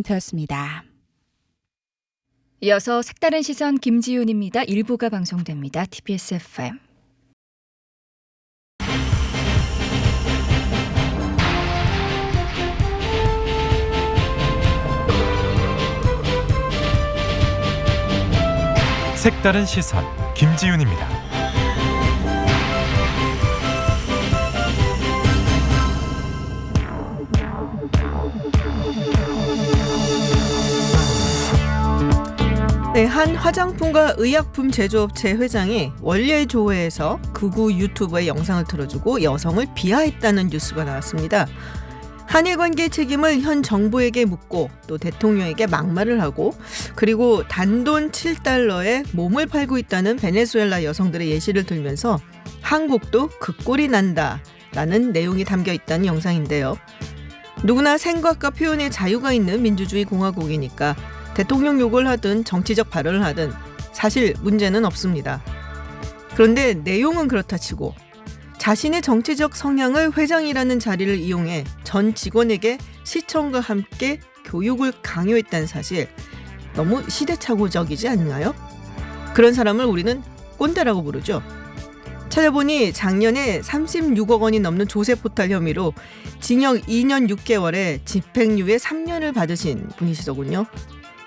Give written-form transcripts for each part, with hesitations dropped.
되었습니다. 이어서 색다른 시선 김지윤입니다. 1부가 방송됩니다. TBS FM. 색다른 시선 김지윤입니다. 네, 한 화장품과 의약품 제조업체 회장이 원예 조회에서 극우 유튜버의 영상을 틀어주고 여성을 비하했다는 뉴스가 나왔습니다. 한일 관계 책임을 현 정부에게 묻고 또 대통령에게 막말을 하고 그리고 단돈 7달러에 몸을 팔고 있다는 베네수엘라 여성들의 예시를 들면서 한국도 그 꼴이 난다라는 내용이 담겨 있다는 영상인데요. 누구나 생각과 표현의 자유가 있는 민주주의 공화국이니까 대통령 욕을 하든 정치적 발언을 하든 사실 문제는 없습니다. 그런데 내용은 그렇다 치고 자신의 정치적 성향을 회장이라는 자리를 이용해 전 직원에게 시청과 함께 교육을 강요했다는 사실 너무 시대착오적이지 않나요? 그런 사람을 우리는 꼰대라고 부르죠. 찾아보니 작년에 36억 원이 넘는 조세 포탈 혐의로 징역 2년 6개월에 집행유예 3년을 받으신 분이시더군요.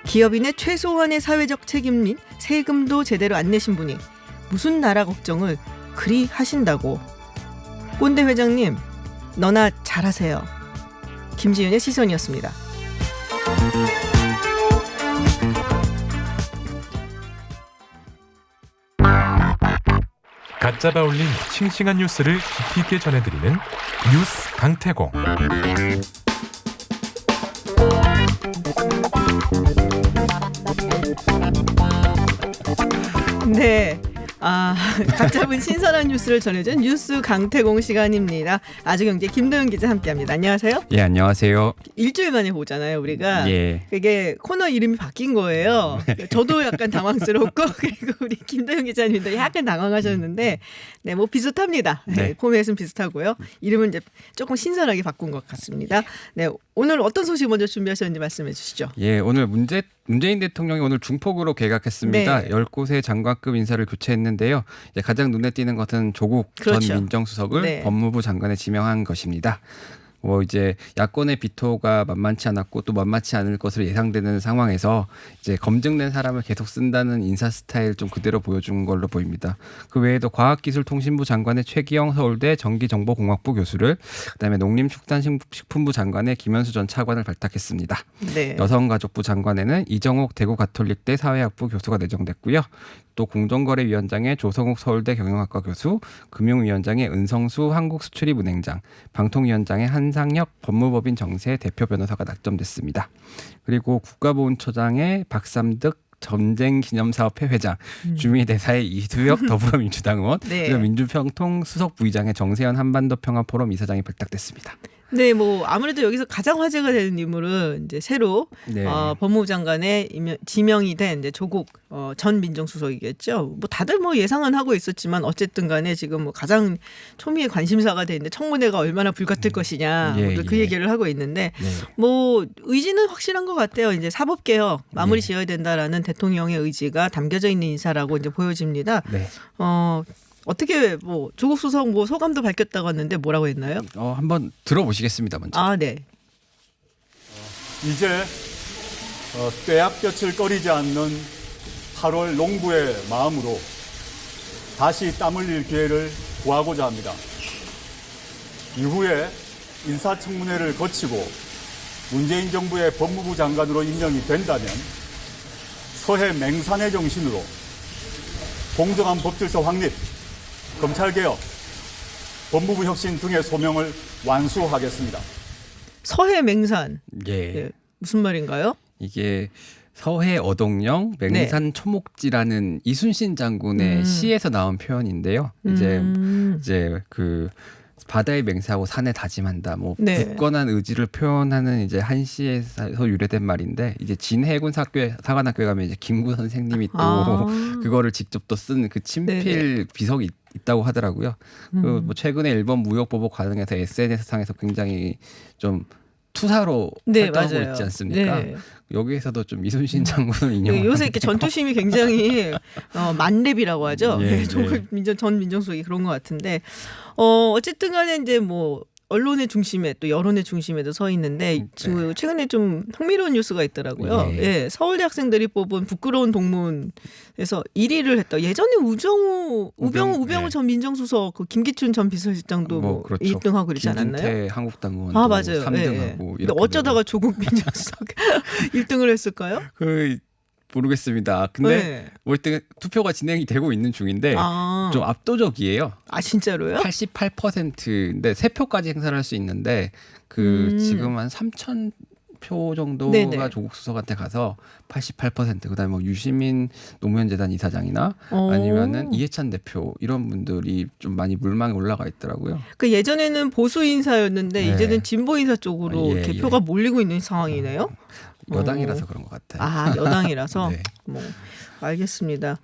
기업인의 최소한의 사회적 책임 및 세금도 제대로 안 내신 분이 무슨 나라 걱정을 그리 하신다고. 꼰대 회장님, 너나 잘하세요. 김지윤의 시선이었습니다. 갓 잡아 올린 싱싱한 뉴스를 깊이 있게 전해드리는 뉴스 강태공. 네. 각 잡은 신선한 뉴스를 전해준 뉴스 강태공 시간입니다. 아주경제 김도영 기자 함께합니다. 안녕하세요. 예, 안녕하세요. 일주일 만에 보잖아요, 우리가. 예. 그게 코너 이름이 바뀐 거예요. 저도 약간 당황스럽고 그리고 우리 김도영 기자님도 약간 당황하셨는데, 네, 뭐 비슷합니다. 네. 포맷은 비슷하고요. 이름은 이제 조금 신선하게 바꾼 것 같습니다. 네, 오늘 어떤 소식 먼저 준비하셨는지 말씀해 주시죠. 예, 오늘 문재인 대통령이 오늘 중폭으로 개각했습니다. 네. 10곳의 장관급 인사를 교체했는데요. 이제 가장 눈에 띄는 것은 조국 그렇죠. 전 민정수석을 네. 법무부 장관에 지명한 것입니다. 이제 야권의 비토가 만만치 않았고 또 만만치 않을 것으로 예상되는 상황에서 이제 검증된 사람을 계속 쓴다는 인사 스타일 좀 그대로 보여준 걸로 보입니다. 그 외에도 과학기술통신부 장관의 최기영 서울대 전기정보공학부 교수를, 그다음에 농림축산식품부 장관의 김현수 전 차관을 발탁했습니다. 네. 여성가족부 장관에는 이정옥 대구가톨릭대 사회학부 교수가 내정됐고요. 또 공정거래위원장의 조성욱 서울대 경영학과 교수, 금융위원장의 은성수 한국수출입은행장, 방통위원장의 한상혁 법무법인 정세 대표 변호사가 낙점됐습니다. 그리고 국가보훈처장의 박삼득 전쟁기념사업회 회장, 주미대사의 이두혁 더불어민주당 의원, 네. 그리고 민주평통 수석부의장의 정세현 한반도평화포럼 이사장이 발탁됐습니다. 네, 뭐 아무래도 여기서 가장 화제가 되는 인물은 이제 새로 네. 법무부 장관에 지명이 된 이제 조국 전 민정수석이겠죠. 뭐 다들 뭐 예상은 하고 있었지만 어쨌든 간에 지금 뭐 가장 초미의 관심사가 되는데 청문회가 얼마나 불같을 것이냐 그 얘기를 하고 있는데 뭐 의지는 확실한 것 같아요. 이제 사법개혁 마무리 지어야 된다라는 대통령의 의지가 담겨져 있는 인사라고 이제 보여집니다. 네. 어떻게 뭐 조국 수석 뭐 소감도 밝혔다고 하는데 뭐라고 했나요? 한번 들어보시겠습니다. 먼저. 네. 이제 떼약볕을 꺼리지 않는 8월 농부의 마음으로 다시 땀 흘릴 기회를 구하고자 합니다. 이후에 인사청문회를 거치고 문재인 정부의 법무부 장관으로 임명이 된다면 서해 맹산의 정신으로 공정한 법질서 확립, 검찰개혁, 법무부 혁신 등의 소명을 완수하겠습니다. 서해 맹산. 예. 네, 무슨 말인가요? 이게 서해 어동령 맹산 초목지라는 이순신 장군의 시에서 나온 표현인데요. 이제 그 바다에 맹세하고 산에 다짐한다. 뭐 굳건한 의지를 표현하는 이제 한 시에서 유래된 말인데, 이제 진해군 사관학교에 가면 이제 김구 선생님이 또 그거를 직접 또 쓴 그 친필 비석이 있다고 하더라고요. 뭐 최근에 일본 무역보복 과정에서 SNS상에서 굉장히 좀 투사로 네, 활동하고 맞아요. 있지 않습니까? 네. 여기에서도 좀 이순신 장군을 인용. 네, 요새 이렇게 전투심이 굉장히 만렙이라고 하죠. 예, 네, 전 민정수석이 그런 것 같은데 어쨌든 간에 이제 뭐 언론의 중심에 또 여론의 중심에도 서 있는데 지금 최근에 좀 흥미로운 뉴스가 있더라고요. 예, 서울대 학생들이 뽑은 부끄러운 동문에서 1위를 했다. 예전에 우병우 전 민정수석, 그 김기춘 전 비서실장도 뭐 그렇죠. 1등하고 그러지 않았나요? 김진태 한국당 의원도 맞아요. 3등하고. 근데 어쩌다가 조국 민정수석 1등을 했을까요? 모르겠습니다. 근데 네. 뭐 일단 투표가 진행이 되고 있는 중인데 좀 압도적이에요. 진짜로요? 88%인데 3표까지 행사를 할 수 있는데 지금 한 3천 표 정도가 네네. 조국 수석한테 가서 88%, 그다음에 뭐 유시민 노무현 재단 이사장이나 아니면은 이해찬 대표 이런 분들이 좀 많이 물망에 올라가 있더라고요. 그 예전에는 보수 인사였는데 네. 이제는 진보 인사 쪽으로 이렇게 표가 몰리고 있는 상황이네요. 여당이라서 그런 것 같아요. 여당이라서. 네. 뭐 알겠습니다.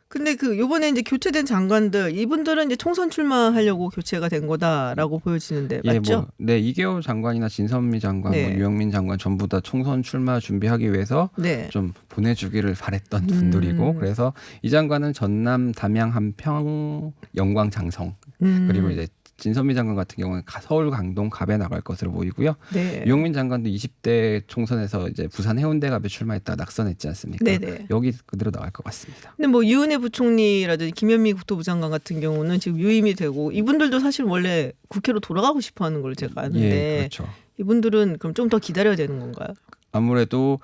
근데 요번에 이제 교체된 장관들 이분들은 이제 총선 출마하려고 교체가 된 거다라고 보여지는데 맞죠? 이계호 장관이나 진선미 장관, 네. 유영민 장관 전부 다 총선 출마 준비하기 위해서 네. 좀 보내주기를 바랬던 분들이고, 그래서 이 장관은 전남, 담양, 한평, 영광, 장성 그리고 이제 진선미 장관 같은 경우는 서울, 강동, 갑에 나갈 것으로 보이고요. 네. 유영민 장관도 20대 총선에서 이제 부산 해운대갑에 출마했다 낙선했지 않습니까? 네네. 여기 그대로 나갈 것 같습니다. 근데 뭐 유은혜 부총리라든지 김현미 국토부 장관 같은 경우는 지금 유임이 되고 이분들도 사실 원래 국회로 돌아가고 싶어하는 걸 제가 아는데 그렇죠. 이분들은 그럼 좀 더 기다려야 되는 건가요? 아무래도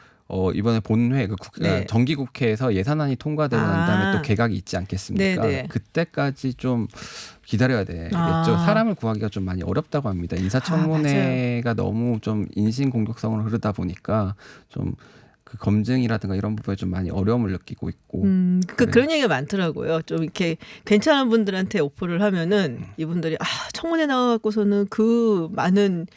이번에 본회 정기국회에서 예산안이 통과되고 난 다음에 또 개각이 있지 않겠습니까? 네네. 그때까지 좀 기다려야 되겠죠. 사람을 구하기가 좀 많이 어렵다고 합니다. 인사청문회가 너무 좀 인신 공격성으로 흐르다 보니까 좀 그 검증이라든가 이런 부분에 좀 많이 어려움을 느끼고 있고. 그런 얘기가 많더라고요. 좀 이렇게 괜찮은 분들한테 오퍼를 하면은 이분들이 청문회 나와갖고서는 그 많은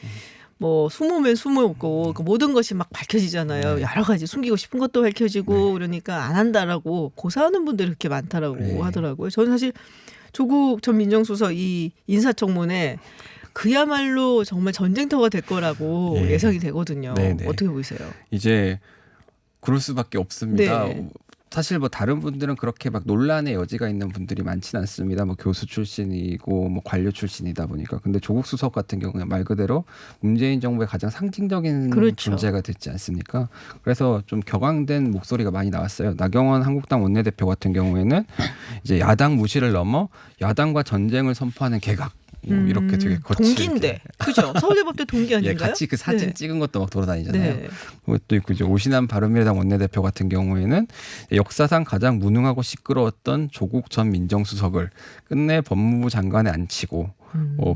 뭐 숨으면 숨었고 그 모든 것이 막 밝혀지잖아요. 네. 여러 가지 숨기고 싶은 것도 밝혀지고 그러니까 안 한다라고 고사하는 분들이 그렇게 많다라고 하더라고요. 저는 사실 조국 전 민정수석 이 인사청문회 그야말로 정말 전쟁터가 될 거라고 예상이 되거든요. 네네. 어떻게 보이세요? 이제 그럴 수밖에 없습니다. 네. 사실 뭐 다른 분들은 그렇게 막 논란의 여지가 있는 분들이 많지는 않습니다. 뭐 교수 출신이고 뭐 관료 출신이다 보니까. 근데 조국 수석 같은 경우는 말 그대로 문재인 정부의 가장 상징적인 그렇죠. 존재가 됐지 않습니까? 그래서 좀 격앙된 목소리가 많이 나왔어요. 나경원 한국당 원내대표 같은 경우에는 이제 야당 무시를 넘어 야당과 전쟁을 선포하는 개각. 이렇게 되게 거칠게. 동기인데, 그죠? 서울대법대 동기 아닌가요? 같이 그 사진 네. 찍은 것도 막 돌아다니잖아요. 네. 그것도 있고 이제 오신환 바른미래당 원내대표 같은 경우에는 역사상 가장 무능하고 시끄러웠던 조국 전 민정수석을 끝내 법무부 장관에 앉히고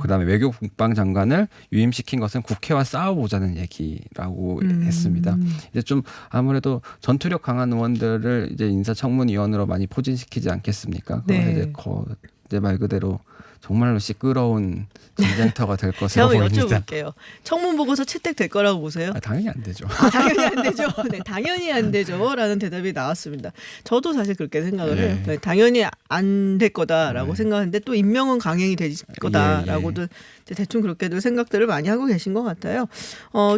그다음에 외교국방장관을 유임시킨 것은 국회와 싸워보자는 얘기라고 했습니다. 이제 좀 아무래도 전투력 강한 의원들을 이제 인사청문위원으로 많이 포진시키지 않겠습니까? 네. 이제 말 그대로 정말로 시끄러운 전쟁터가 될 것으로 제가 한번 보입니다. 여쭤볼게요. 청문 보고서 채택될 거라고 보세요? 당연히 안 되죠. 당연히 안 되죠. 네, 당연히 안 되죠. 라는 대답이 나왔습니다. 저도 사실 그렇게 생각을 해요. 네, 당연히 안 될 거다라고 생각하는데 또 임명은 강행이 될 거다라고도 대충 그렇게도 생각들을 많이 하고 계신 것 같아요.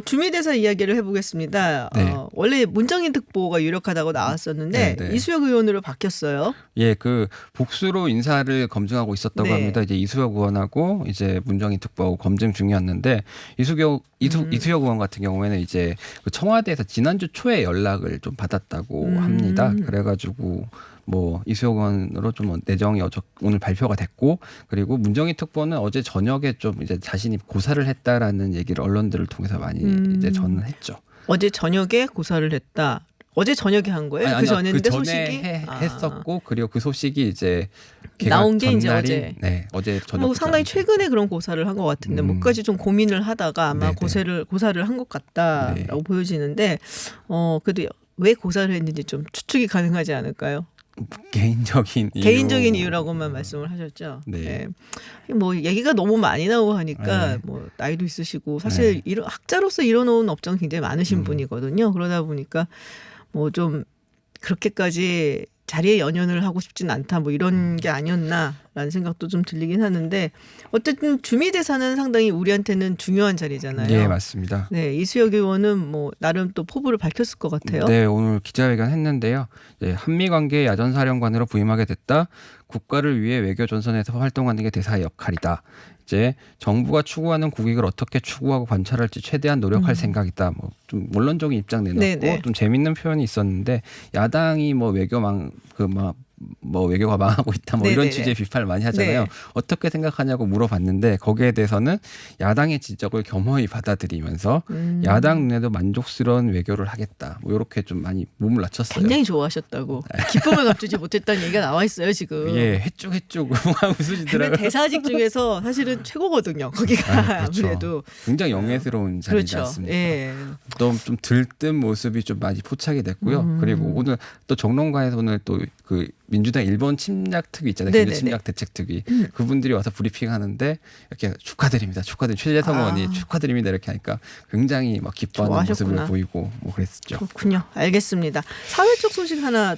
주미대사 이야기를 해보겠습니다. 원래 문정인 특보가 유력하다고 나왔었는데 이수혁 의원으로 바뀌었어요. 그 복수로 인사를 검증하고 있었다고 합니다. 이제 이수혁 의원하고 이제 문정인 특보하고 검증 중이었는데 이수혁 의원 같은 경우에는 이제 그 청와대에서 지난주 초에 연락을 좀 받았다고 합니다. 그래가지고 뭐 이수혁 의원으로 좀 내정이 오늘 발표가 됐고, 그리고 문정인 특보는 어제 저녁에 좀 이제 자신이 고사를 했다라는 얘기를 언론들을 통해서 많이 이제 전했죠. 어제 저녁에 고사를 했다. 어제 저녁에 한 거예요? 그 전에 그 소식이 했었고, 그리고 그 소식이 이제 나온 게 이제 어제. 어제 저녁. 뭐 상당히 최근에 그런 고사를 한 것 같은데 뭐까지 좀 고민을 하다가 아마 고사를 한 것 같다라고 보여지는데 그래도 왜 고사를 했는지 좀 추측이 가능하지 않을까요? 개인적인 이유라고만 말씀을 하셨죠. 네. 뭐 얘기가 너무 많이 나오고 하니까 뭐 나이도 있으시고 사실 학자로서 이뤄놓은 업적은 굉장히 많으신 분이거든요. 그러다 보니까 뭐 좀 그렇게까지 자리에 연연을 하고 싶진 않다 뭐 이런 게 아니었나라는 생각도 좀 들리긴 하는데 어쨌든 주미대사는 상당히 우리한테는 중요한 자리잖아요. 네, 맞습니다. 네, 이수혁 의원은 뭐 나름 또 포부를 밝혔을 것 같아요. 네, 오늘 기자회견 했는데요. 한미 관계 야전사령관으로 부임하게 됐다. 국가를 위해 외교 전선에서 활동하는 게 대사의 역할이다. 이제 정부가 추구하는 국익을 어떻게 추구하고 관찰할지 최대한 노력할 생각이다. 뭐 좀 원론적인 입장 내놨고 네네. 좀 재밌는 표현이 있었는데 야당이 뭐 외교가 망하고 있다 뭐 이런 네네네. 취지의 비판을 많이 하잖아요. 네. 어떻게 생각하냐고 물어봤는데 거기에 대해서는 야당의 지적을 겸허히 받아들이면서 야당 눈에도 만족스러운 외교를 하겠다. 뭐 이렇게 좀 많이 몸을 낮췄어요. 굉장히 좋아하셨다고 기쁨을 감추지 못했다는 얘기가 나와 있어요 지금. 예, 해쭉 근데 웃으시더라고요. 대사직 중에서 사실은 최고거든요. 거기가 그렇죠. 아무래도 굉장히 영예스러운 자리지 그렇죠. 않습니까? 예. 또 좀 들뜬 모습이 좀 많이 포착이 됐고요. 그리고 오늘 또 정론관에서 오늘 또 그 민주당 일본 침략 특위 있잖아요. 네네네. 경제 침략 대책 특위. 그분들이 와서 브리핑하는데 이렇게 축하드립니다. 최재성 의원이 축하드립니다. 이렇게 하니까 굉장히 막 기뻐하는 좋아하셨구나. 모습을 보이고 뭐 그랬었죠. 그렇군요. 알겠습니다. 사회 쪽 소식 하나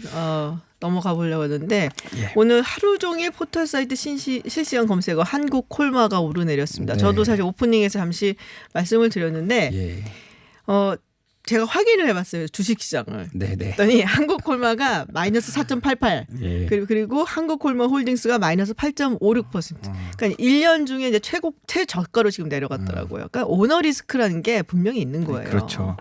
넘어가 보려고 하는데 예. 오늘 하루 종일 포털 사이트 실시간 검색어 한국 콜마가 오르내렸습니다. 네. 저도 사실 오프닝에서 잠시 말씀을 드렸는데 예. 제가 확인을 해봤어요. 주식시장을. 네네. 그랬더니 한국 콜마가 마이너스 4.88 예. 그리고 한국 콜마 홀딩스가 마이너스 8.56%. 그러니까 1년 중에 이제 최저가로 지금 내려갔더라고요. 그러니까 오너 리스크라는 게 분명히 있는 거예요. 그렇죠.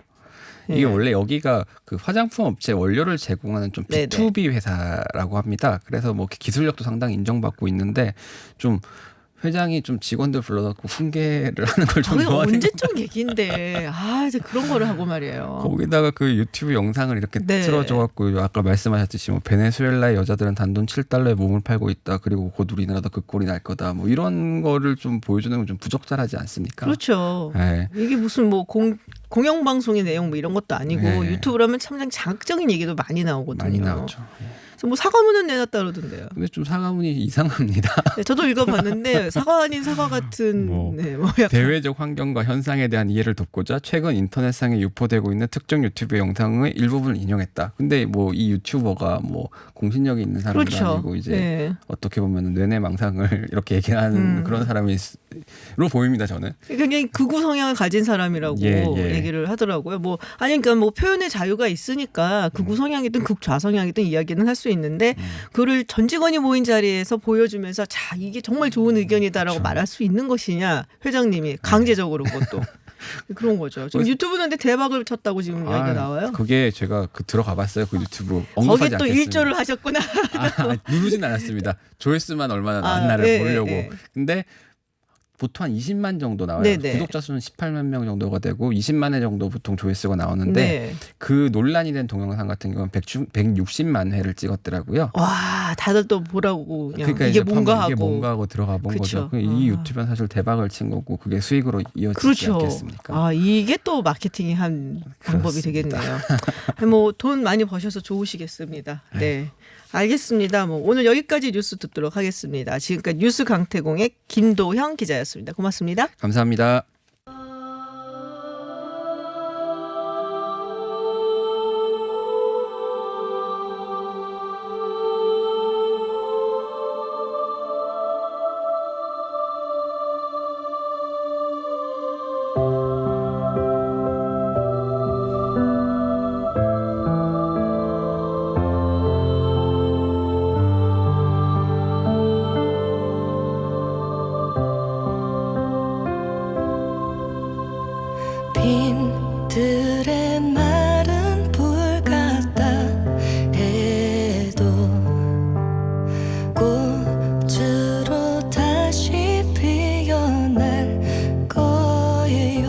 예. 이게 원래 여기가 그 화장품 업체 원료를 제공하는 좀 네네. B2B 회사라고 합니다. 그래서 뭐 기술력도 상당히 인정받고 있는데 좀 회장이 좀 직원들 불러놓고 훈계를 하는 걸 좀 그게 좋아하는 언제적 얘기인데 이제 그런 거를 하고 말이에요. 거기다가 그 유튜브 영상을 이렇게 네. 틀어줘갖고 아까 말씀하셨듯이 뭐 베네수엘라의 여자들은 단돈 7달러에 몸을 팔고 있다. 그리고 곧 우리나라도 그 꼴이 날 거다. 뭐 이런 거를 좀 보여주는 건 좀 부적절하지 않습니까? 그렇죠. 네. 이게 무슨 뭐 공영방송의 내용 뭐 이런 것도 아니고 네. 유튜브라면 참 자극적인 얘기도 많이 나오거든요. 많이 나오죠. 그래서 뭐 사과문은 내놨다 그러던데요. 근데 좀 사과문이 이상합니다. 네, 저도 읽어봤는데 사과 아닌 사과 같은 뭐, 약간 대외적 환경과 현상에 대한 이해를 돕고자 최근 인터넷상에 유포되고 있는 특정 유튜브 영상의 일부분을 인용했다. 근데 뭐 이 유튜버가 뭐 공신력이 있는 사람도 그렇죠. 아니고 이제 네. 어떻게 보면 뇌내망상을 이렇게 얘기하는 그런 사람으로 보입니다. 저는. 굉장히 극우 성향을 가진 사람이라고 예. 얘기를 하더라고요. 뭐 아니 그러니까 뭐 표현의 자유가 있으니까 극우 성향이든 극좌성향이든 이야기는 할 수 있는데 그를 전 직원이 모인 자리에서 보여주면서 자 이게 정말 좋은 의견이다라고 그렇죠. 말할 수 있는 것이냐 회장님이 강제적으로 그것도 그런 거죠. 지금 유튜브는 근데 대박을 쳤다고 지금 이야기가 나와요. 그게 제가 들어가봤어요. 그 유튜브 언급하지 거기 또 않겠습니다. 일조를 하셨구나. 누르진 않았습니다. 조회수만 얼마나 나왔나를 보려고. 예. 근데 보통 한 20만 정도 나와요. 네네. 구독자 수는 18만 명 정도가 되고 20만 회 정도 보통 조회수가 나오는데 네. 그 논란이 된 동영상 같은 경우는 160만 회를 찍었더라고요. 와 다들 또 보라고 그냥 그러니까 이게 이제 뭔가 이게 하고 뭔가 하고 들어가 본 그쵸. 거죠. 이 유튜브는 사실 대박을 친 거고 그게 수익으로 이어지지 그렇죠. 않겠습니까? 이게 또 마케팅의 한 방법이 그렇습니다. 되겠네요. 뭐 돈 많이 버셔서 좋으시겠습니다. 네. 알겠습니다. 뭐 오늘 여기까지 뉴스 듣도록 하겠습니다. 지금까지 뉴스 강태공의 김도형 기자였습니다. 고맙습니다. 감사합니다. 빈들의 마른 불 같다 해도 꽃으로 다시 피어날 거예요.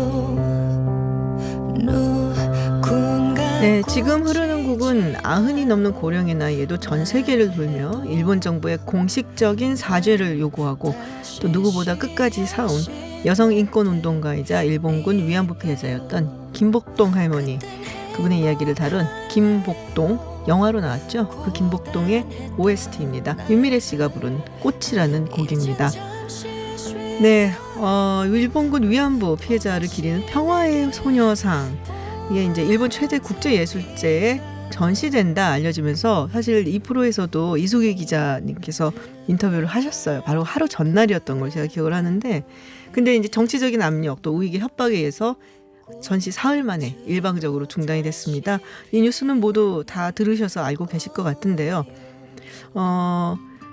누군가 네, 지금 흐르는 곡은 90이 넘는 고령의 나이에도 전 세계를 돌며 일본 정부의 공식적인 사죄를 요구하고 또 누구보다 끝까지 싸운 여성 인권 운동가이자 일본군 위안부 피해자였던 김복동 할머니 그분의 이야기를 다룬 김복동 영화로 나왔죠. 그 김복동의 OST입니다. 윤미래 씨가 부른 꽃이라는 곡입니다. 네, 일본군 위안부 피해자를 기리는 평화의 소녀상 이게 이제 일본 최대 국제예술제의 전시된다 알려지면서 사실 이 프로에서도 이소기 기자님께서 인터뷰를 하셨어요. 바로 하루 전날이었던 걸 제가 기억을 하는데, 근데 이제 정치적인 압력 또 우익의 협박에 의해서 전시 사흘 만에 일방적으로 중단이 됐습니다. 이 뉴스는 모두 다 들으셔서 알고 계실 것 같은데요.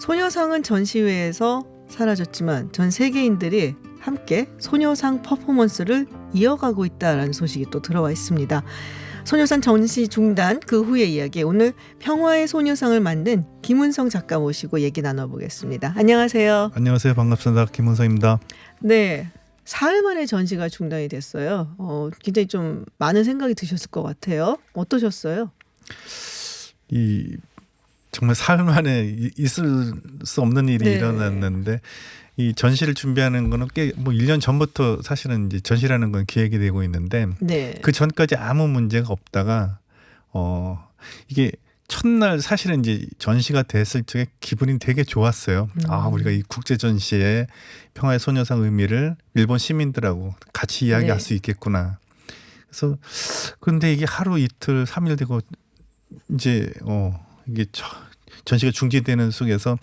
소녀상은 전시회에서 사라졌지만 전 세계인들이 함께 소녀상 퍼포먼스를 이어가고 있다라는 소식이 또 들어와 있습니다. 소녀상 전시 중단 그 후의 이야기, 오늘 평화의 소녀상을 만든 김은성 작가 모시고 얘기 나눠보겠습니다. 안녕하세요. 안녕하세요. 반갑습니다. 김은성입니다. 네, 사흘 만에 전시가 중단이 됐어요. 굉장히 좀 많은 생각이 드셨을 것 같아요. 어떠셨어요? 정말 사흘 만에 있을 수 없는 일이 네. 일어났는데, 이 전시를 준비하는 거는 꽤 1년 전부터 사실은 이제 전시라는 건 기획이 되고 있는데, 네. 그 전까지 아무 문제가 없다가 이게 첫날 사실은 이제 전시가 됐을 적에 기분이 되게 좋았어요. 우리가 이 국제 전시에 평화의 소녀상 의미를 일본 시민들하고 같이 이야기할 네. 수 있겠구나. 그래서 그런데 이게 하루 이틀 3일 되고 이제 이게 전시가 중지되는 속에서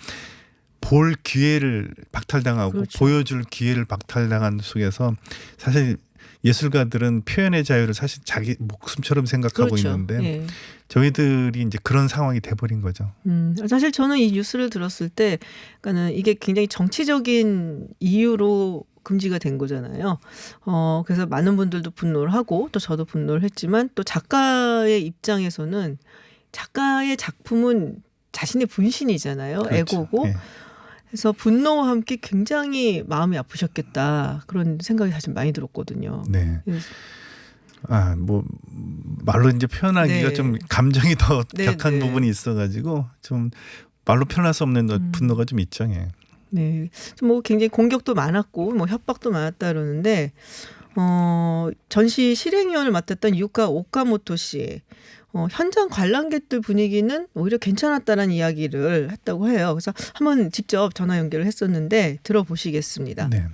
볼 기회를 박탈당하고, 그렇죠. 보여줄 기회를 박탈당한 속에서 사실 예술가들은 표현의 자유를 사실 자기 목숨처럼 생각하고 그렇죠. 있는데, 예. 저희들이 이제 그런 상황이 돼버린 거죠. 사실 저는 이 뉴스를 들었을 때, 그러니까는 이게 굉장히 정치적인 이유로 금지가 된 거잖아요. 그래서 많은 분들도 분노를 하고 또 저도 분노를 했지만, 또 작가의 입장에서는 작가의 작품은 자신의 분신이잖아요. 그렇죠. 애고고. 예. 그래서 분노와 함께 굉장히 마음이 아프셨겠다, 그런 생각이 사실 많이 들었거든요. 네. 그래서 말로 이제 표현하기가 네. 좀 감정이 더 네, 격한 네. 부분이 있어가지고 좀 말로 표현할 수 없는 분노가 좀 있죠. 예. 네, 뭐 굉장히 공격도 많았고 뭐 협박도 많았다 그러는데, 전시 실행위원을 맡았던 유카 오카모토 씨, 현장 관람객들 분위기는 오히려 괜찮았다는 이야기를 했다고 해요. 그래서 한번 직접 전화 연결을 했었는데 들어보시겠습니다. 네.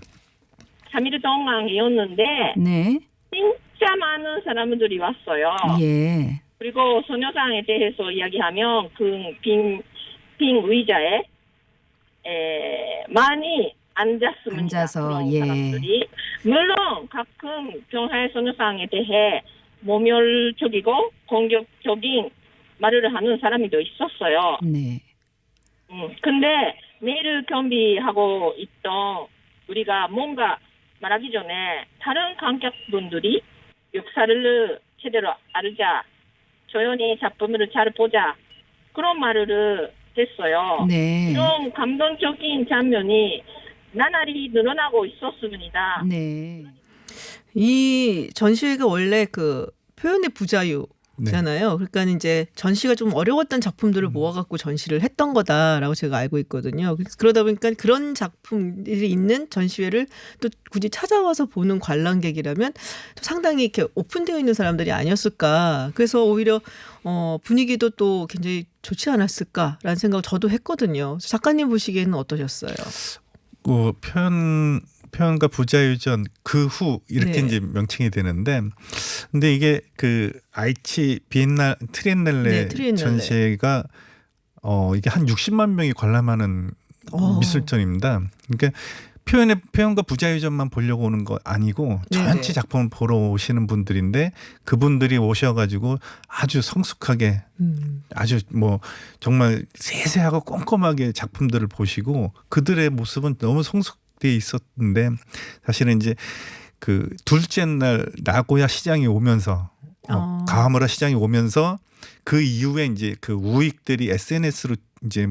3일 동안이었는데 네. 진짜 많은 사람들이 왔어요. 예. 그리고 소녀상에 대해서 이야기하면 그 빈 의자에 많이 앉았습니다. 앉아서, 그런 예. 사람들이. 물론 가끔 평화의 소녀상에 대해 모멸적이고 공격적인 말을 하는 사람이 더 있었어요. 네. 근데 내일 준비하고 있던 우리가 뭔가 말하기 전에 다른 관객분들이 역사를 제대로 알자, 조용히 작품을 잘 보자, 그런 말을 했어요. 네. 이런 감동적인 장면이 나날이 늘어나고 있었습니다. 네. 이 전시회가 원래 그 표현의 부자유잖아요. 그러니까 이제 전시가 좀 어려웠던 작품들을 모아갖고 전시를 했던 거다라고 제가 알고 있거든요. 그러다 보니까 그런 작품들이 있는 전시회를 또 굳이 찾아와서 보는 관람객이라면 또 상당히 이렇게 오픈되어 있는 사람들이 아니었을까. 그래서 오히려 분위기도 또 굉장히 좋지 않았을까라는 생각을 저도 했거든요. 작가님 보시기에는 어떠셨어요? 표현과 부자유전 그 후 이렇게 네. 이제 명칭이 되는데, 근데 이게 그 아이치 트리엔날레 네, 트리엔날레. 전시회가 이게 한 60만 명이 관람하는 미술전입니다. 그러니까 표현과 부자유전만 보려고 오는 거 아니고 전체 네네. 작품을 보러 오시는 분들인데, 그분들이 오셔가지고 아주 성숙하게, 아주 정말 세세하고 꼼꼼하게 작품들을 보시고, 그들의 모습은 너무 성숙돼 있었는데, 사실은 이제 그 둘째 날 나고야 시장이 오면서 가와무라 시장이 오면서 그 이후에 이제 그 우익들이 SNS로 이제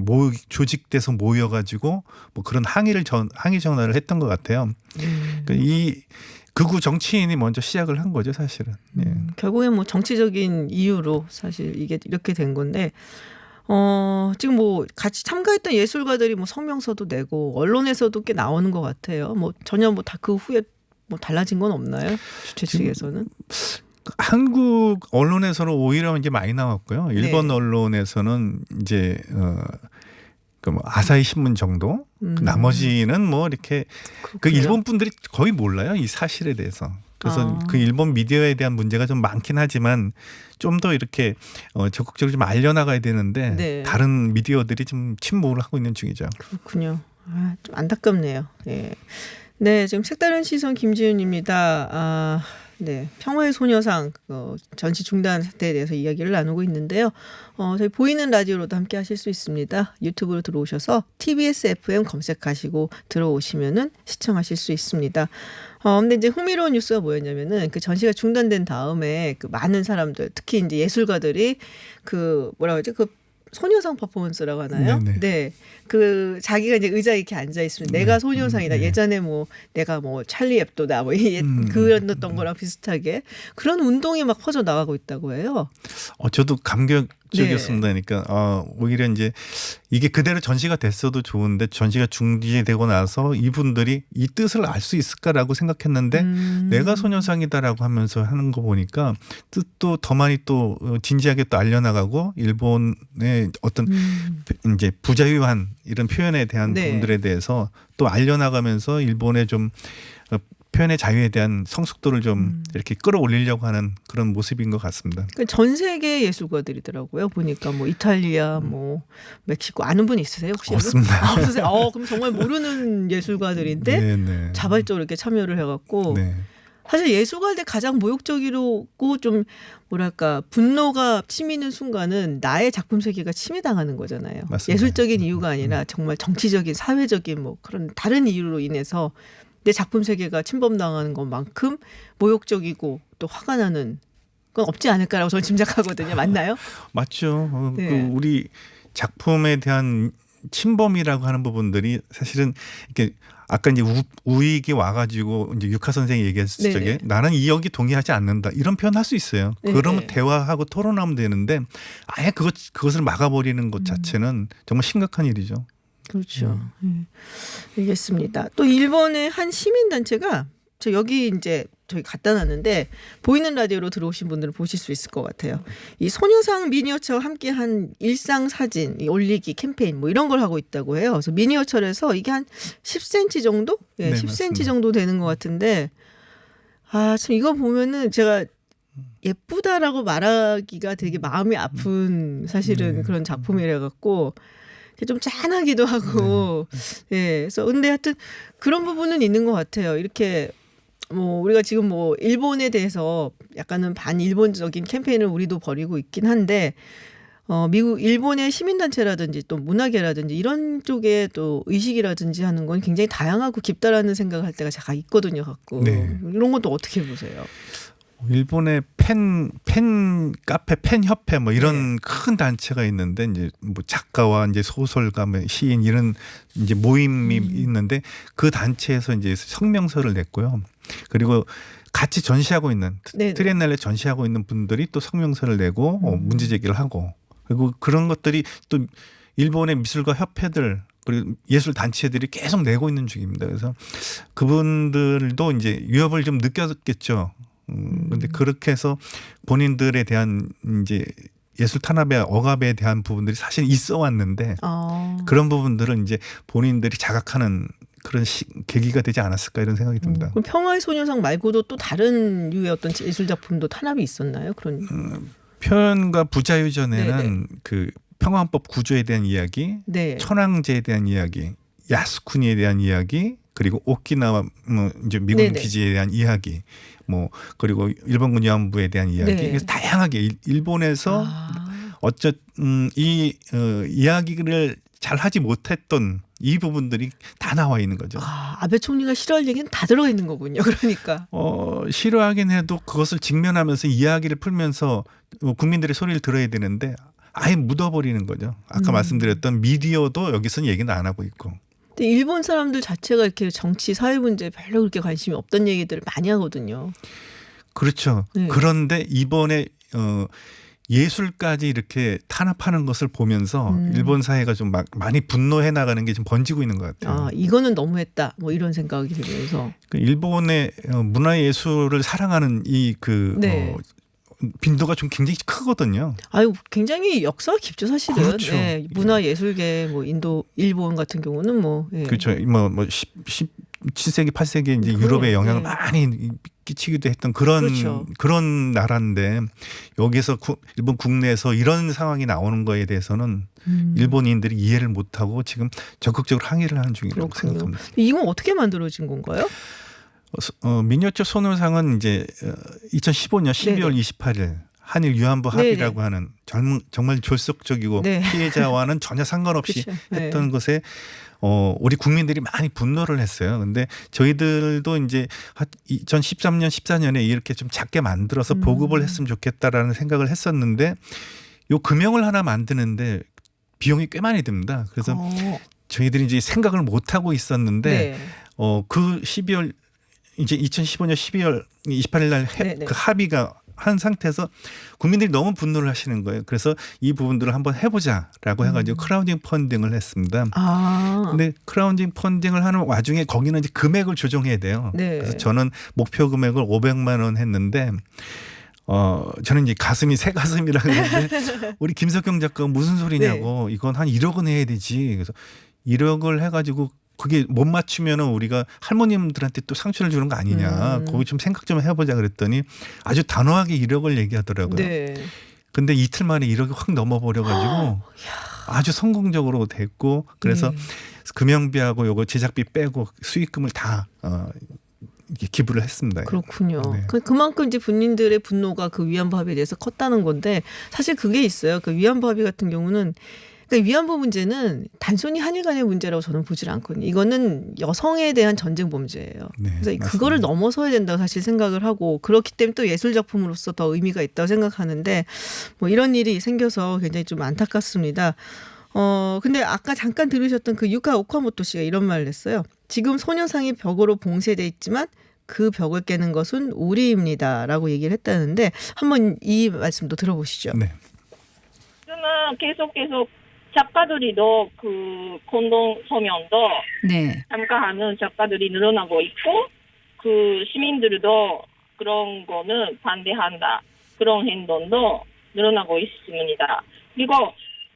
조직돼서 모여가지고 뭐 그런 항의 전화를 했던 것 같아요. 그러니까 이 극우 정치인이 먼저 시작을 한 거죠, 사실은. 예. 결국엔 뭐 정치적인 이유로 사실 이게 이렇게 된 건데, 지금 뭐 같이 참가했던 예술가들이 뭐 성명서도 내고 언론에서도 꽤 나오는 것 같아요. 뭐 전혀 뭐 다 그 후에 뭐 달라진 건 없나요? 주최 측에서는? 한국 언론에서는 오히려 이제 많이 나왔고요. 일본 네. 언론에서는 이제 그 뭐 아사히 신문 정도. 그 나머지는 뭐 이렇게 그 그렇군요. 일본 분들이 거의 몰라요, 이 사실에 대해서. 그래서 그 일본 미디어에 대한 문제가 좀 많긴 하지만 좀 더 이렇게 적극적으로 좀 알려나가야 되는데 네. 다른 미디어들이 좀 침묵을 하고 있는 중이죠. 그렇군요. 좀 안타깝네요. 예. 네, 지금 색다른 시선 김지윤입니다. 네, 평화의 소녀상 전시 중단 사태에 대해서 이야기를 나누고 있는데요. 저희 보이는 라디오로도 함께 하실 수 있습니다. 유튜브로 들어오셔서 TBS FM 검색하시고 들어오시면은 시청하실 수 있습니다. 근데 이제 흥미로운 뉴스가 뭐였냐면은 그 전시가 중단된 다음에 그 많은 사람들, 특히 이제 예술가들이 그 뭐라 그러지? 그 소녀상 퍼포먼스라고 하나요? 네네. 네. 그 자기가 이제 의자에 이렇게 앉아 있으면 내가 소녀상이다. 네. 예전에 뭐 내가 뭐 찰리 앱도다 뭐 그랬던 거랑 비슷하게 그런 운동이 막 퍼져 나가고 있다고 해요. 저도 감격적이었습니다. 그러니까 오히려 이제 이게 그대로 전시가 됐어도 좋은데 전시가 중지되고 나서 이분들이 이 뜻을 알 수 있을까라고 생각했는데 내가 소녀상이다라고 하면서 하는 거 보니까 뜻도 더 많이 또 진지하게 또 알려나가고 일본의 어떤 이제 부자유한 이런 표현에 대한 네. 부분들에 대해서 또 알려나가면서 일본의 좀 표현의 자유에 대한 성숙도를 좀 이렇게 끌어올리려고 하는 그런 모습인 것 같습니다. 그러니까 전 세계 예술가들이더라고요. 보니까 뭐 이탈리아, 뭐 멕시코 아는 분 있으세요 혹시? 없습니다. 없으세요? 그럼 정말 모르는 예술가들인데 네네. 자발적으로 이렇게 참여를 해갖고 네. 사실 예술가일 때 가장 모욕적이고 좀 뭐랄까 분노가 치미는 순간은 나의 작품 세계가 침해당하는 거잖아요. 맞습니다. 예술적인 이유가 아니라 정말 정치적인 사회적인 뭐 그런 다른 이유로 인해서 내 작품 세계가 침범당하는 것만큼 모욕적이고 또 화가 나는 건 없지 않을까라고 저는 짐작하거든요. 맞나요? 맞죠. 네. 그 우리 작품에 대한 침범이라고 하는 부분들이 사실은 이렇게 아까 이제 우익이 와가지고 이제 육하 선생이 얘기했을 네네. 적에 나는 이 여기 동의하지 않는다 이런 표현 할 수 있어요. 네네. 그러면 대화하고 토론하면 되는데 아예 그것을 막아버리는 것 자체는 정말 심각한 일이죠. 그렇죠. 알겠습니다. 또 일본의 한 시민단체가 저 여기 이제 저희 갖다 놨는데 보이는 라디오로 들어오신 분들은 보실 수 있을 것 같아요. 이 소녀상 미니어처와 함께한 일상 사진 올리기 캠페인 뭐 이런 걸 하고 있다고 해요. 그래서 미니어처에서 이게 한 10cm 정도? 네, 네, 10cm 맞습니다. 정도 되는 것 같은데 참 이거 보면은 제가 예쁘다라고 말하기가 되게 마음이 아픈 사실은 그런 작품이라 갖고 좀 짠하기도 하고 그래서 근데 하여튼 그런 부분은 있는 것 같아요. 이렇게 뭐 우리가 지금 뭐 일본에 대해서 약간은 반일본적인 캠페인을 우리도 벌이고 있긴 한데 일본의 시민단체라든지 또 문화계라든지 이런 쪽에 또 의식이라든지 하는 건 굉장히 다양하고 깊다라는 생각을 할 때가 제가 있거든요. 갖고 네. 이런 것도 어떻게 보세요? 일본의 팬 카페, 팬 협회 뭐 이런 큰 단체가 있는데 이제 뭐 작가와 이제 소설가, 시인 이런 이제 모임이 있는데 그 단체에서 이제 성명서를 냈고요. 그리고 같이 전시하고 있는 네네. 트리엔날레 전시하고 있는 분들이 또 성명서를 내고 문제 제기를 하고 그리고 그런 것들이 또 일본의 미술가 협회들 그리고 예술 단체들이 계속 내고 있는 중입니다. 그래서 그분들도 이제 위협을 좀 느꼈겠죠. 근데 그렇게 해서 본인들에 대한 이제 예술 탄압의 억압에 대한 부분들이 사실 있어 왔는데 그런 부분들을 이제 본인들이 자각하는 그런 계기가 되지 않았을까 이런 생각이 듭니다. 그럼 평화의 소녀상 말고도 또 다른 유의 어떤 예술 작품도 탄압이 있었나요? 그런 표현과 부자유전에는 네네. 그 평화헌법 구조에 대한 이야기, 네. 천황제에 대한 이야기, 야스쿠니에 대한 이야기, 그리고 오키나와 뭐 이제 미군 네네. 기지에 대한 이야기, 뭐 그리고 일본군 위안부에 대한 이야기, 네. 그래서 다양하게 일본에서 이 이야기를 잘 하지 못했던 이 부분들이 다 나와 있는 거죠. 아베 총리가 싫어할 얘기는 다 들어가 있는 거군요. 그러니까. 싫어하긴 해도 그것을 직면하면서 이야기를 풀면서 국민들의 소리를 들어야 되는데 아예 묻어버리는 거죠. 아까 말씀드렸던 미디어도 여기서는 얘기는 안 하고 있고. 근데 일본 사람들 자체가 이렇게 정치 사회 문제에 별로 그렇게 관심이 없던 얘기들을 많이 하거든요. 그렇죠. 네. 그런데 이번에 예술까지 이렇게 탄압하는 것을 보면서 일본 사회가 좀 많이 분노해 나가는 게 좀 번지고 있는 것 같아요. 이거는 너무했다. 뭐 이런 생각이 들면서. 일본의 문화예술을 사랑하는 네. 빈도가 좀 굉장히 크거든요. 굉장히 역사가 깊죠, 사실은. 그렇죠. 예, 문화예술계 뭐 일본 같은 경우는 뭐. 예. 그렇죠. 뭐 17세기, 8세기 이제 유럽의 영향을 많이 끼치기도 했던 그런 그렇죠. 그런 나라인데 여기서 일본 국내에서 이런 상황이 나오는 거에 대해서는 일본인들이 이해를 못하고 지금 적극적으로 항의를 하는 중이라고 그렇군요. 생각합니다. 이건 어떻게 만들어진 건가요? 미니어처 손해상은 이제 2015년 12월 28일 한일 위안부 합의라고 하는 정말 졸속적이고 네. 피해자와는 전혀 상관없이 그쵸. 네. 했던 것에 우리 국민들이 많이 분노를 했어요. 근데 저희들도 이제 2013년, 14년에 이렇게 좀 작게 만들어서 보급을 했으면 좋겠다라는 생각을 했었는데 요 금형을 하나 만드는데 비용이 꽤 많이 듭니다. 그래서 저희들이 이제 생각을 못 하고 있었는데 네. 그 12월 이제 2015년 12월 28일 날 그 합의가 한 상태에서 국민들이 너무 분노를 하시는 거예요. 그래서 이 부분들을 한번 해보자라고 해가지고 크라우딩 펀딩을 했습니다. 근데 크라우딩 펀딩을 하는 와중에 거기는 이제 금액을 조정해야 돼요. 네. 그래서 저는 목표 금액을 500만 원 했는데 저는 이제 가슴이 새 가슴이라고 했는데 우리 김석경 작가가 무슨 소리냐고 이건 한 1억 원 해야 되지. 그래서 1억을 해가지고 그게 못 맞추면은 우리가 할머님들한테 또 상처를 주는 거 아니냐. 거기 좀 생각 좀 해보자 그랬더니 아주 단호하게 1억을 얘기하더라고요. 네. 근데 이틀 만에 1억이 확 넘어버려가지고 아주 성공적으로 됐고 그래서 금형비하고 요거 제작비 빼고 수익금을 다 기부를 했습니다. 그렇군요. 네. 그만큼 이제 군인들의 분노가 그 위안부 합의에 대해서 컸다는 건데 사실 그게 있어요. 그 위안부 합의 같은 경우는 그러니까 위안부 문제는 단순히 한일 간의 문제라고 저는 보질 않거든요. 이거는 여성에 대한 전쟁 범죄예요. 네, 그래서 맞습니다. 그거를 넘어서야 된다고 사실 생각을 하고 그렇기 때문에 또 예술 작품으로서 더 의미가 있다고 생각하는데 뭐 이런 일이 생겨서 굉장히 좀 안타깝습니다. 근데 아까 잠깐 들으셨던 그 유카 오카모토 씨가 이런 말을 했어요. 지금 소녀상이 벽으로 봉쇄돼 있지만 그 벽을 깨는 것은 우리입니다라고 얘기를 했다는데 한번 이 말씀도 들어보시죠. 네. 지금은 계속 작가들이도 그 공동 서명도 네. 참가하는 작가들이 늘어나고 있고 그 시민들도 그런 거는 반대한다. 그런 행동도 늘어나고 있습니다. 그리고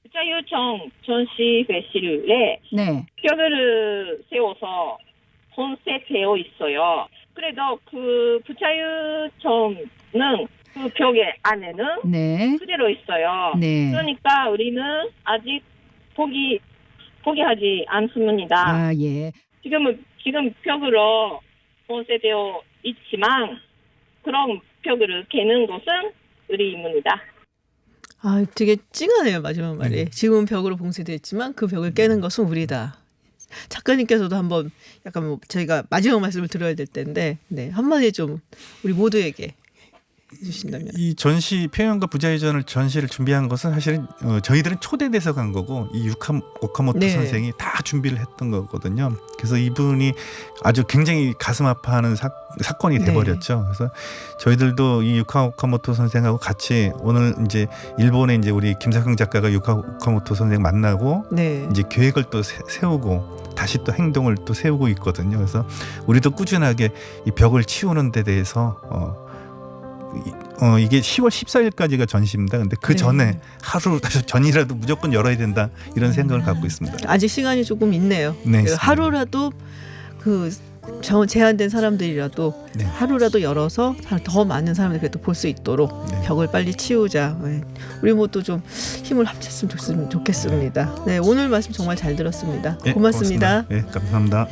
부자유청 전시 회실에 네. 벽을 세워서 혼세되어 있어요. 그래도 그 부자유청은 그 벽의 안에는 네. 그대로 있어요. 네. 그러니까 우리는 아직 포기하지 않습니다. 아, 예. 지금 벽으로 혼세되어 있지만 그런 벽을 깨는 것은 우리 임무입니다. 아, 되게 찡하네요 마지막 말이. 지금은 벽으로 봉쇄되어 있지만 그 벽을 깨는 것은 우리다. 작가님께서도 한번 약간 뭐 저희가 마지막 말씀을 들어야 될 텐데 네, 한마디 좀 우리 모두에게 해주신다면. 이 전시 표현과 부자유전을 전시를 준비한 것은 사실은 저희들은 초대돼서 간 거고 이 오카모토 네. 선생이 다 준비를 했던 거거든요. 그래서 이분이 아주 굉장히 가슴 아파하는 사건이 돼버렸죠. 그래서 저희들도 이 오카모토 선생하고 같이 오늘 이제 일본에 이제 우리 김석경 작가가 오카모토 선생 만나고 네. 이제 계획을 또 세우고 다시 또 행동을 또 세우고 있거든요. 그래서 우리도 꾸준하게 이 벽을 치우는 데 대해서 이게 10월 14일까지가 전시입니다. 근데 그 전에 하루 전이라도 무조건 열어야 된다 이런 생각을 갖고 있습니다. 아직 시간이 조금 있네요. 네, 하루라도 그 제한된 사람들이라도 네. 하루라도 열어서 더 많은 사람들이 그래도 볼 수 있도록 네. 벽을 빨리 치우자. 네. 우리 모두 좀 힘을 합쳤으면 좋겠습니다. 네, 오늘 말씀 정말 잘 들었습니다. 네, 고맙습니다. 네, 감사합니다.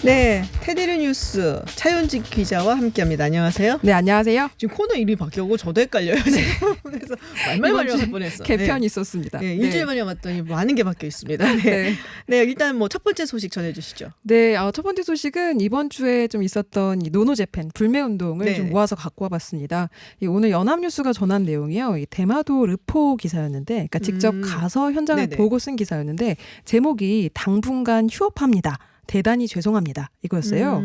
네, 테디르 뉴스 차윤직 기자와 함께합니다. 안녕하세요. 네, 안녕하세요. 지금 코너 이름이 바뀌고 저도 헷갈려요. 지금. 그래서 말말 할 뻔했어. 개편이 있었습니다. 네, 일주일 만에 왔더니 많은 게 바뀌어 있습니다. 네, 네. 네 일단 뭐 첫 번째 소식 전해주시죠. 네, 첫 번째 소식은 이번 주에 좀 있었던 이 노노재팬 불매 운동을 네. 좀 모아서 갖고 와봤습니다. 오늘 연합뉴스가 전한 내용이요. 이 대마도 르포 기사였는데, 그러니까 직접 가서 현장을 네네. 보고 쓴 기사였는데 제목이 당분간 휴업합니다. 대단히 죄송합니다. 이거였어요.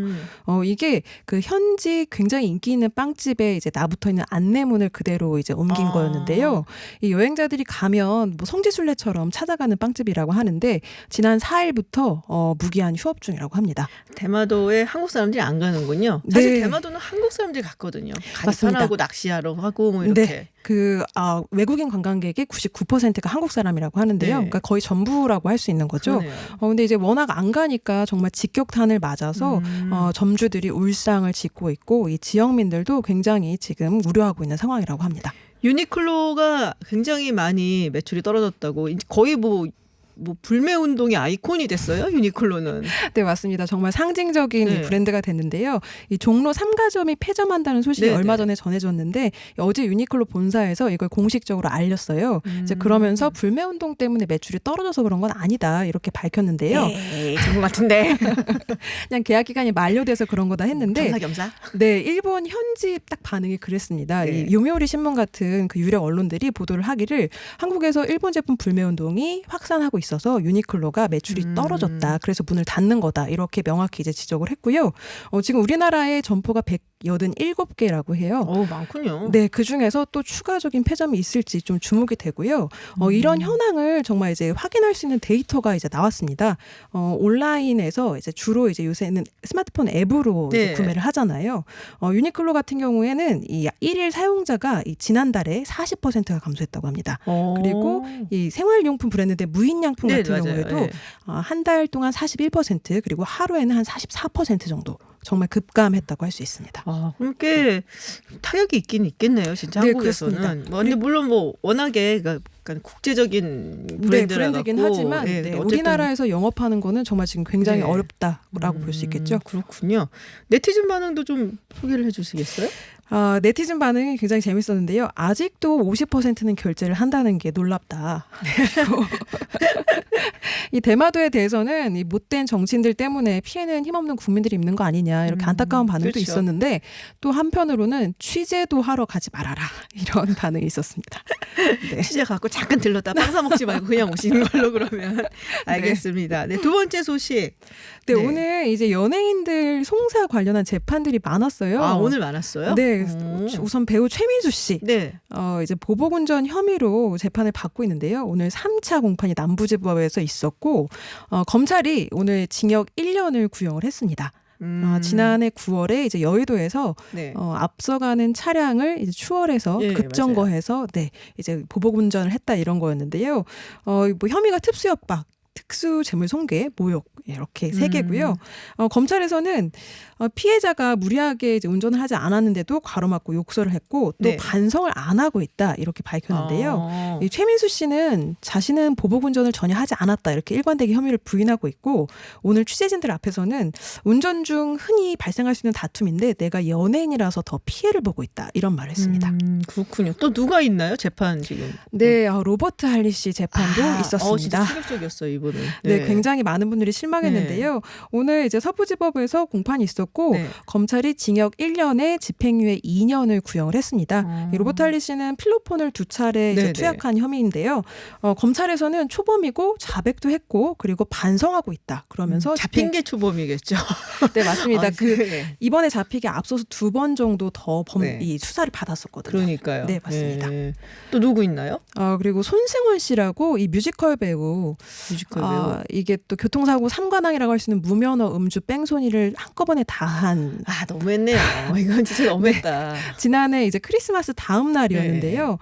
이게 그 현지 굉장히 인기 있는 빵집에 이제 나붙어 있는 안내문을 그대로 이제 옮긴 거였는데요. 이 여행자들이 가면 뭐 성지순례처럼 찾아가는 빵집이라고 하는데 지난 4일부터 무기한 휴업 중이라고 합니다. 대마도에 한국 사람들이 안 가는군요. 사실 네. 대마도는 한국 사람들이 갔거든요. 가기 맞습니다. 편하고 낚시하러 하고 뭐 이렇게. 네. 외국인 관광객의 99%가 한국 사람이라고 하는데요. 네. 그러니까 거의 전부라고 할 수 있는 거죠. 그러네요. 근데 이제 워낙 안 가니까 정말 직격탄을 맞아서 점주들이 울상을 짓고 있고 이 지역민들도 굉장히 지금 우려하고 있는 상황이라고 합니다. 유니클로가 굉장히 많이 매출이 떨어졌다고 거의 뭐 불매 운동의 아이콘이 됐어요. 유니클로는. 네, 맞습니다. 정말 상징적인 네. 이 브랜드가 됐는데요. 이 종로 3가점이 폐점한다는 소식이 네네. 얼마 전에 전해졌는데 어제 유니클로 본사에서 이걸 공식적으로 알렸어요. 이제 그러면서 불매 운동 때문에 매출이 떨어져서 그런 건 아니다 이렇게 밝혔는데요. 에이, 좋은 것 같은데. 그냥 계약 기간이 만료돼서 그런 거다 했는데 겸사겸사. 네, 일본 현지 딱 반응이 그랬습니다. 네. 이 요미우리 신문 같은 그 유력 언론들이 보도를 하기를 한국에서 일본 제품 불매 운동이 확산하고 있어서 유니클로가 매출이 떨어졌다. 그래서 문을 닫는 거다. 이렇게 명확히 이제 지적을 했고요. 지금 우리나라의 점포가 187개라고 해요. 많군요. 네, 그 중에서 또 추가적인 폐점이 있을지 좀 주목이 되고요. 이런 현황을 정말 이제 확인할 수 있는 데이터가 이제 나왔습니다. 온라인에서 이제 주로 이제 요새는 스마트폰 앱으로 이제 네. 구매를 하잖아요. 유니클로 같은 경우에는 이 1일 사용자가 이 지난달에 40%가 감소했다고 합니다. 그리고 이 생활용품 브랜드인데 무인양품 네, 같은 맞아요. 경우에도 네. 한 달 동안 41% 그리고 하루에는 한 44% 정도 정말 급감했다고 할 수 있습니다. 그럼 꽤 타격이 있긴 있겠네요. 진짜 네, 한국에서는. 그렇습니다. 근데 물론 뭐 워낙에 약간 국제적인 네, 브랜드라 브랜드긴 갖고, 하지만 네, 네, 어쨌든 우리나라에서 영업하는 거는 정말 지금 굉장히 네. 어렵다라고 볼 수 있겠죠. 그렇군요. 네티즌 반응도 좀 소개를 해주시겠어요? 네티즌 반응이 굉장히 재밌었는데요. 아직도 50%는 결제를 한다는 게 놀랍다. 그리고 이 대마도에 대해서는 이 못된 정치인들 때문에 피해는 힘없는 국민들이 입는 거 아니냐 이렇게 안타까운 반응도 그렇죠. 있었는데 또 한편으로는 취재도 하러 가지 말아라 이런 반응이 있었습니다. 네. 취재 갖고 잠깐 들렀다 빵 사 먹지 말고 그냥 오시는 걸로 그러면 알겠습니다. 네, 두 번째 소식. 네, 오늘 이제 연예인들 송사 관련한 재판들이 많았어요. 오늘 많았어요? 네, 우선 배우 최민수 씨. 네. 이제 보복운전 혐의로 재판을 받고 있는데요. 오늘 3차 공판이 남부지법에서 있었고 검찰이 오늘 징역 1년을 구형을 했습니다. 지난해 9월에 이제 여의도에서 네. 앞서가는 차량을 이제 추월해서 예, 급정거해서 네, 이제 보복운전을 했다 이런 거였는데요. 뭐 혐의가 특수협박, 특수재물손괴, 모욕 이렇게 세 개고요. 검찰에서는 피해자가 무리하게 이제 운전을 하지 않았는데도 가로막고 욕설을 했고 또 네. 반성을 안 하고 있다 이렇게 밝혔는데요. 이 최민수 씨는 자신은 보복운전을 전혀 하지 않았다 이렇게 일관되게 혐의를 부인하고 있고 오늘 취재진들 앞에서는 운전 중 흔히 발생할 수 있는 다툼인데 내가 연예인이라서 더 피해를 보고 있다 이런 말을 했습니다. 그렇군요. 또 누가 있나요? 재판 지금. 네, 로버트 할리 씨 재판도 있었습니다. 진짜 충격적이었어요 이분은. 네, 굉장히 많은 분들이 실망했는데요. 오늘 이제 서부지법에서 공판이 있었고 네. 검찰이 징역 1년에 집행유예 2년을 구형을 했습니다. 이 로버트 할리 씨는 필로폰을 2차례 이제 네네. 투약한 혐의인데요. 검찰에서는 초범이고 자백도 했고 그리고 반성하고 있다. 그러면서 잡힌 게 초범이겠죠. 네, 맞습니다. 네. 이번에 잡히게 앞서서 2번 정도 더 네. 이 수사를 받았었거든요. 그러니까요. 네, 맞습니다. 네. 또 누구 있나요? 그리고 손승원 씨라고 이 뮤지컬 배우 뮤지컬 배우. 이게 또 교통사고 3관왕이라고 할 수 있는 무면허 음주 뺑소니를 한꺼번에 다한 너무했네요. 이건 진짜 너무했다. 지난해 이제 크리스마스 다음 날이었는데요.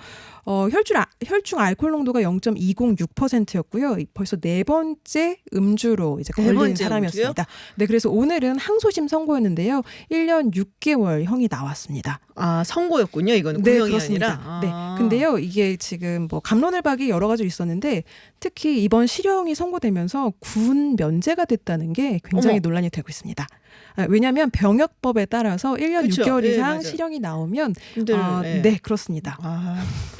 혈중 알코올 농도가 0.206%였고요. 벌써 네 번째 음주로 이제 걸린 번째 사람이었습니다. 네, 그래서 오늘은 항소심 선고였는데요. 1년 6개월 형이 나왔습니다. 선고였군요. 이거는 네, 구형이 그렇습니다. 아니라. 네, 근데요, 이게 지금 뭐 갑론을박이 여러 가지 있었는데 특히 이번 실형이 선고되면서 군 면제가 됐다는 게 굉장히 논란이 되고 있습니다. 왜냐하면 병역법에 따라서 1년 그쵸? 6개월 네, 이상 맞아요. 실형이 나오면 네. 네, 그렇습니다.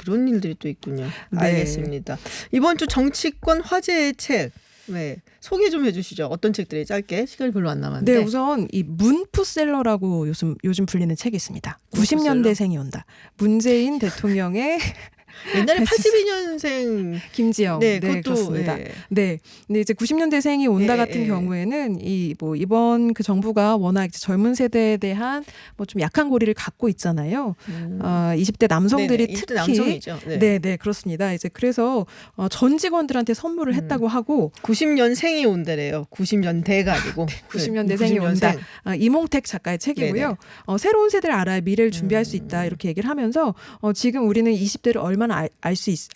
그런 일들이 또 있군요. 네. 알겠습니다. 이번 주 정치권 화제의 책. 네. 소개 좀 해주시죠. 어떤 책들이 짧게 시간이 별로 안 남았는데. 네, 우선 이 문푸셀러라고 요즘 불리는 책이 있습니다. 90년대생이 온다. 문재인 대통령의 옛날에 82년생 김지영. 네, 네, 그것도 그렇습니다. 예. 네. 근데 이제 90년대생이 온다 예, 같은 예. 경우에는 이번 그 정부가 워낙 이제 젊은 세대에 대한 뭐 좀 약한 고리를 갖고 있잖아요. 20대 남성들이 네네, 20대 특히 남성이죠. 네. 네, 네, 그렇습니다. 이제 그래서 전 직원들한테 선물을 했다고 하고 90년생이 온다래요. 90년대가 아니고 90년대생이 온다. 이몽택 작가의 책이고요. 새로운 세대를 알아야 미래를 준비할 수 있다 이렇게 얘기를 하면서 지금 우리는 20대를 얼마나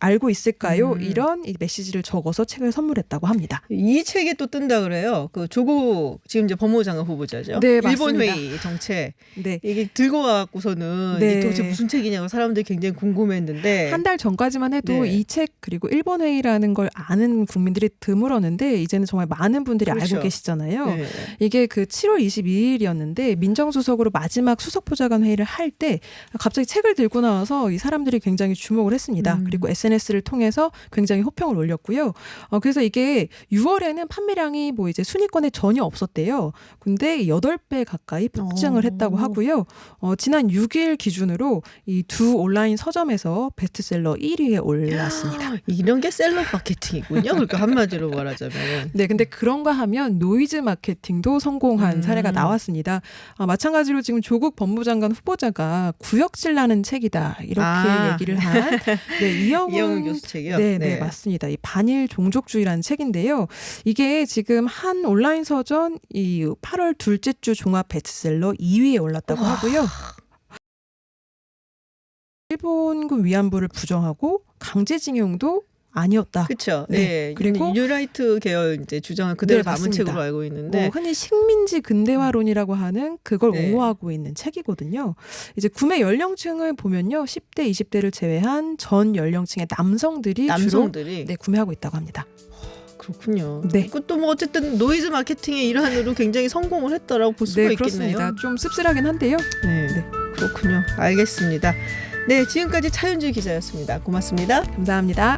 알고 있을까요? 이런 이 메시지를 적어서 책을 선물했다고 합니다. 이 책에 또 뜬다 그래요. 그 조국 지금 이제 법무부 장관 후보자죠. 네, 일본 맞습니다. 회의 정책 네. 이게 들고 와갖고서는 네. 이게 도대체 무슨 책이냐고 사람들이 굉장히 궁금했는데 한 달 전까지만 해도 네. 이 책 그리고 일본 회의라는 걸 아는 국민들이 드물었는데 이제는 정말 많은 분들이 그렇죠. 알고 계시잖아요. 네. 이게 그 7월 22일이었는데 민정수석으로 마지막 수석보좌관 회의를 할 때 갑자기 책을 들고 나와서 이 사람들이 굉장히 주목을 했습니다. 그리고 SNS를 통해서 굉장히 호평을 올렸고요. 그래서 이게 6월에는 판매량이 뭐 이제 순위권에 전혀 없었대요. 근데 8배 가까이 폭증을 했다고 하고요. 지난 6일 기준으로 이 두 온라인 서점에서 베스트셀러 1위에 올랐습니다. 이런 게 셀럽 마케팅이군요. 그러니까 한마디로 말하자면. 네, 근데 그런가 하면 노이즈 마케팅도 성공한 사례가 나왔습니다. 마찬가지로 지금 조국 법무장관 후보자가 구역질나는 책이다 이렇게 얘기를 한 이영훈 교수 책이요. 네, 네, 맞습니다. 이 반일 종족주의라는 책인데요. 이게 지금 한 온라인 서점 이 8월 둘째 주 종합 베스트셀러 2위에 올랐다고 하고요. 일본군 위안부를 부정하고 강제징용도 아니었다. 그렇죠. 네. 네. 그리고 뉴라이트 계열 이제 주장을 그대로 네, 담은 맞습니다. 책으로 알고 있는데 흔히 식민지 근대화론이라고 하는 그걸 네. 옹호하고 있는 책이거든요. 이제 구매 연령층을 보면요, 10대, 20대를 제외한 전 연령층의 남성들이 주로 네, 구매하고 있다고 합니다. 그렇군요. 네. 그것도 뭐 어쨌든 노이즈 마케팅의 일환으로 굉장히 성공을 했다라고 볼 수가 네, 있겠네요. 그렇습니다. 좀 씁쓸하긴 한데요. 네, 네. 그렇군요. 알겠습니다. 네, 지금까지 차윤주 기자였습니다. 고맙습니다. 감사합니다.